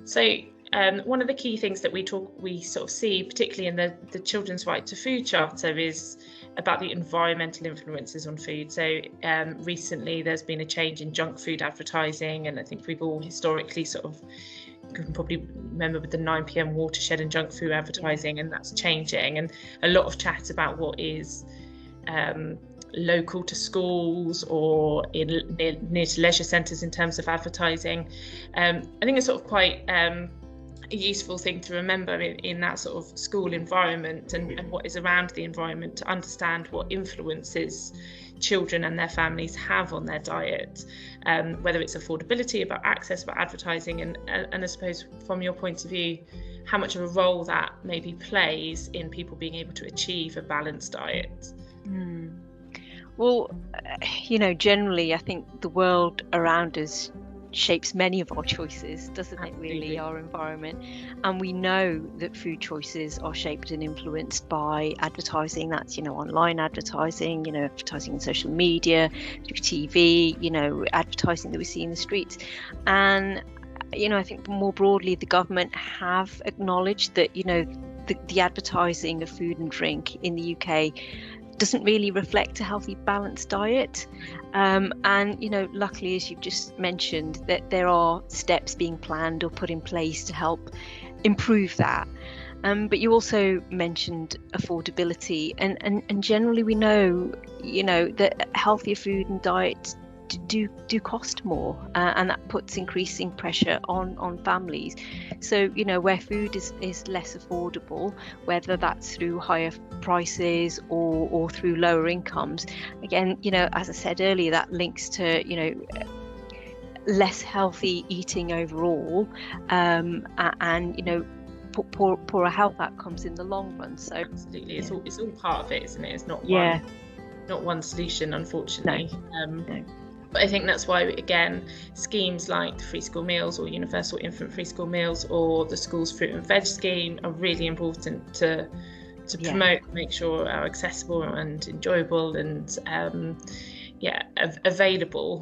So one of the key things that we sort of see, particularly in the Children's Right to Food Charter, is about the environmental influences on food. So recently there's been a change in junk food advertising, and I think we've all historically you can probably remember with the 9 p.m. watershed and junk food advertising, and that's changing, and a lot of chat about what is local to schools or near to leisure centres in terms of advertising. I think it's sort of quite a useful thing to remember in that sort of school environment and what is around the environment, to understand what influences children and their families have on their diet, whether it's affordability, about access, about advertising, and I suppose from your point of view, how much of a role that maybe plays in people being able to achieve a balanced diet. Well, generally I think the world around us shapes many of our choices, doesn't Absolutely. it really, our environment? And we know that food choices are shaped and influenced by advertising. That's, online advertising, advertising on social media, through TV, advertising that we see in the streets. And, I think more broadly, the government have acknowledged that, the advertising of food and drink in the UK doesn't really reflect a healthy, balanced diet. And, luckily, as you've just mentioned, that there are steps being planned or put in place to help improve that. But you also mentioned affordability, and generally we know, that healthier food and diets do cost more, and that puts increasing pressure on families. So where food is less affordable, whether that's through higher prices or through lower incomes, again, as I said earlier, that links to less healthy eating overall, and poorer health outcomes in the long run. So absolutely, it's all part of it, isn't it? It's not one solution, unfortunately. No. But I think that's why, again, schemes like the free school meals or universal infant free school meals or the school's fruit and veg scheme are really important to promote, make sure are accessible and enjoyable and available.